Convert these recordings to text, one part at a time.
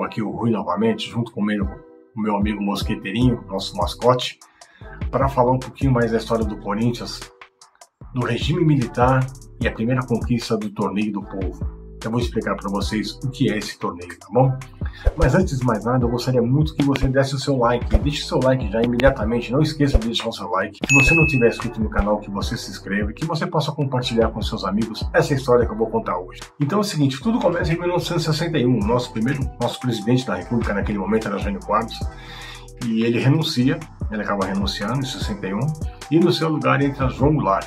Aqui o Rui novamente, junto com o meu amigo Mosqueteirinho, nosso mascote, para falar um pouquinho mais da história do Corinthians, do regime militar e a primeira conquista do Torneio do Povo. Eu vou explicar para vocês o que é esse torneio, tá bom? Mas antes de mais nada, eu gostaria muito que você desse o seu like. Deixe o seu like já imediatamente, não esqueça de deixar o seu like. Se você não tiver inscrito no canal, que você se inscreva e que você possa compartilhar com seus amigos essa história que eu vou contar hoje. Então é o seguinte, tudo começa em 1961. Nosso presidente da República naquele momento era Jânio Quadros, e ele acaba renunciando em 61, e no seu lugar entra João Goulart,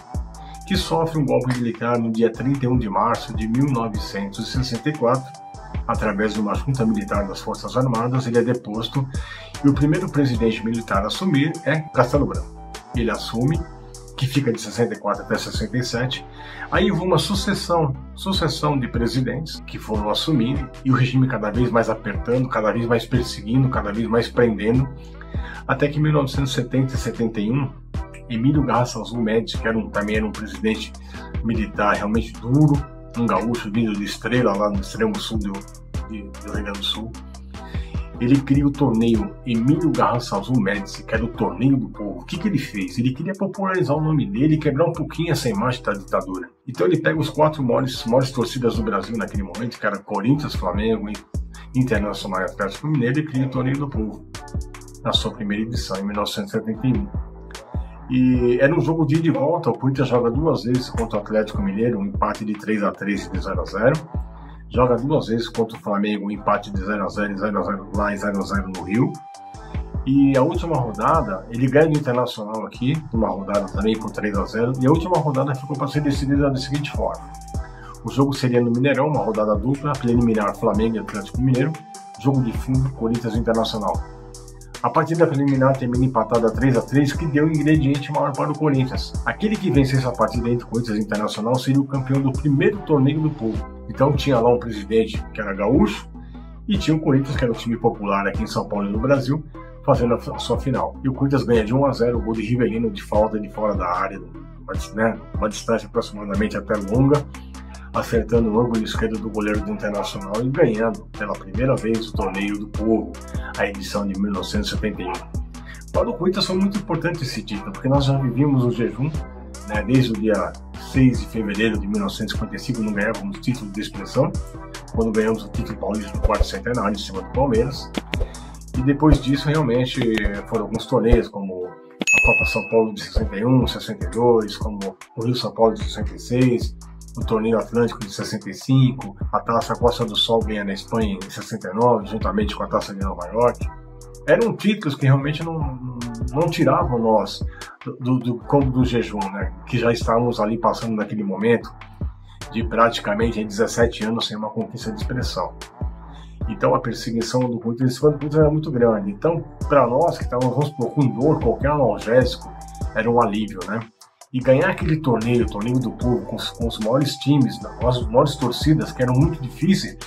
que sofre um golpe militar no dia 31 de março de 1964, através de uma junta militar das Forças Armadas. Ele é deposto e o primeiro presidente militar a assumir é Castelo Branco. Ele assume, que fica de 64 até 67. Aí houve uma sucessão de presidentes que foram assumindo e o regime cada vez mais apertando, cada vez mais perseguindo, cada vez mais prendendo, até que em 1970 e 71, Emílio Garrastazu Azul Médici, que também era um presidente militar realmente duro, um gaúcho vindo de Estrela, lá no extremo sul do Rio Grande do Sul, ele cria o torneio Emílio Garrastazu Azul Médici, que era o Torneio do Povo. O que ele fez? Ele queria popularizar o nome dele e quebrar um pouquinho essa imagem da ditadura. Então ele pega os quatro maiores torcidas do Brasil naquele momento, que era Corinthians, Flamengo, Internacional e Atlético Mineiro, e cria o Torneio do Povo, na sua primeira edição, em 1971. E era um jogo de ida e volta. O Corinthians joga duas vezes contra o Atlético Mineiro, um empate de 3-3 e de 0-0. Joga duas vezes contra o Flamengo, um empate de 0-0 e 0-0 lá e 0-0 no Rio. E a última rodada, ele ganha do Internacional aqui, uma rodada também por 3-0. E a última rodada ficou para ser decidida da seguinte forma: o jogo seria no Mineirão, uma rodada dupla, preliminar Flamengo e Atlético Mineiro, jogo de fundo Corinthians e Internacional. A partida preliminar termina empatada 3-3, que deu um ingrediente maior para o Corinthians. Aquele que vencesse a partida entre Corinthians e Internacional seria o campeão do primeiro Torneio do Povo. Então tinha lá um presidente que era gaúcho e tinha o Corinthians, que era um time popular aqui em São Paulo e no Brasil, fazendo a sua final. E o Corinthians ganha de 1-0, o gol de Rivelino de falta de fora da área, uma distância aproximadamente até longa, acertando o ângulo esquerdo do goleiro do Internacional e ganhando pela primeira vez o Torneio do Povo, a edição de 1971. Para o Corinthians foi muito importante esse título, porque nós já vivíamos o jejum, desde o dia 6 de fevereiro de 1955, não ganhávamos título de expressão, quando ganhamos o título paulista no quarto centenário em cima do Palmeiras. E depois disso, realmente, foram alguns torneios, como a Copa São Paulo de 61, 62, como o Rio São Paulo de 66, o Torneio Atlântico de 65, a Taça Costa do Sol ganha na Espanha em 69, juntamente com a Taça de Nova York. Eram títulos que realmente não tiravam nós do jejum, que já estávamos ali passando naquele momento de praticamente 17 anos sem uma conquista de expressão. Então a perseguição do Corinthians era muito grande. Então, para nós que estávamos, vamos supor, com dor, qualquer analgésico era um alívio, E ganhar aquele torneio, o Torneio do Povo, com os maiores times, as maiores torcidas, que eram muito difíceis.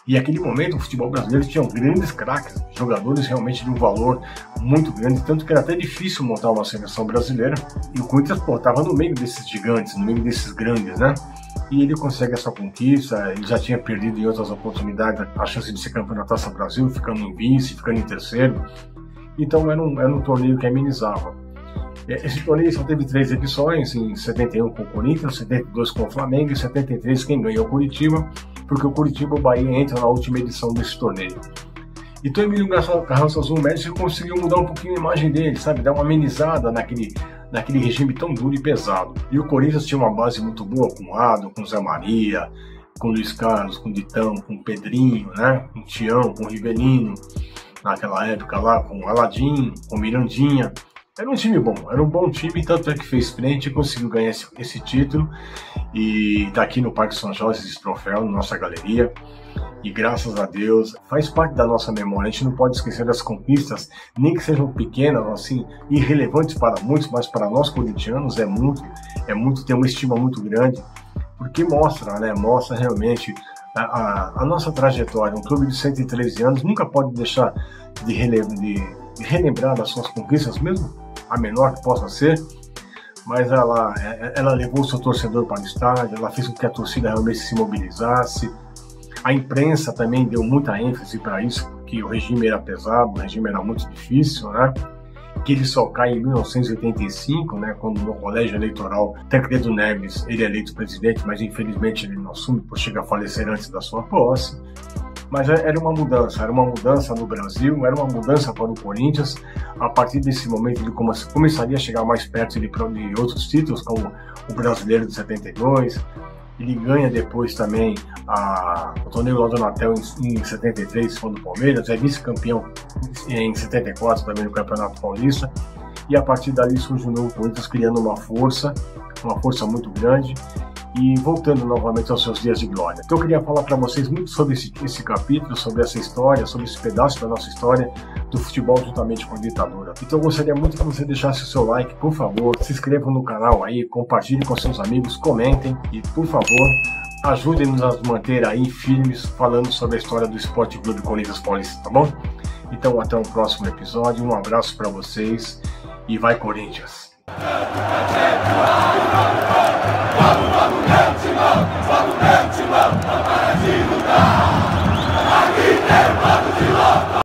E naquele momento o futebol brasileiro tinha grandes craques, jogadores realmente de um valor muito grande, tanto que era até difícil montar uma seleção brasileira. E o Corinthians estava no meio desses gigantes, no meio desses grandes, E ele consegue essa conquista. Ele já tinha perdido em outras oportunidades a chance de ser campeão da Taça Brasil, ficando em vice, ficando em terceiro. Então era um torneio que amenizava. Esse torneio só teve 3 edições, em 71 com o Corinthians, 72 com o Flamengo e 73 quem ganhou o Curitiba, porque o Curitiba e o Bahia entram na última edição desse torneio. Então o Emílio Garrastazu Azul Médici conseguiu mudar um pouquinho a imagem dele, dar uma amenizada naquele regime tão duro e pesado. E o Corinthians tinha uma base muito boa com o Ado, com o Zé Maria, com o Luiz Carlos, com o Ditão, com o Pedrinho, com o Tião, com o Rivelino, naquela época lá, com o Aladim, com o Mirandinha. Era um time bom, era um bom time, tanto é que fez frente e conseguiu ganhar esse título. E está aqui no Parque São Jorge esse troféu, na nossa galeria. E graças a Deus, faz parte da nossa memória. A gente não pode esquecer das conquistas, nem que sejam pequenas, assim, irrelevantes para muitos, mas para nós corintianos é muito, tem uma estima muito grande, porque mostra realmente a nossa trajetória. Um clube de 113 anos nunca pode deixar de relembrar das suas conquistas, mesmo a menor que possa ser, mas ela levou o seu torcedor para o estádio, ela fez com que a torcida realmente se mobilizasse. A imprensa também deu muita ênfase para isso, porque o regime era pesado, o regime era muito difícil, né? Que ele só cai em 1985, né, quando no colégio eleitoral Tancredo Neves ele é eleito presidente, mas infelizmente ele não assume por chegar a falecer antes da sua posse. Mas era uma mudança no Brasil, era uma mudança para o Corinthians. A partir desse momento ele começaria a chegar mais perto de outros títulos, como o Brasileiro de 72. Ele ganha depois também o torneio lá do Natel em 73, quando o Palmeiras, é vice-campeão em 74 também no Campeonato Paulista. E a partir dali surge o novo Corinthians, criando uma força muito grande e voltando novamente aos seus dias de glória. Então eu queria falar para vocês muito sobre esse capítulo, sobre essa história, sobre esse pedaço da nossa história do futebol juntamente com a ditadura. Então eu gostaria muito que você deixasse o seu like, por favor, se inscrevam no canal aí, compartilhem com seus amigos, comentem e, por favor, ajudem-nos a manter aí firmes falando sobre a história do Esporte Clube Corinthians Paulista, tá bom? Então até o próximo episódio, um abraço para vocês e vai Corinthians!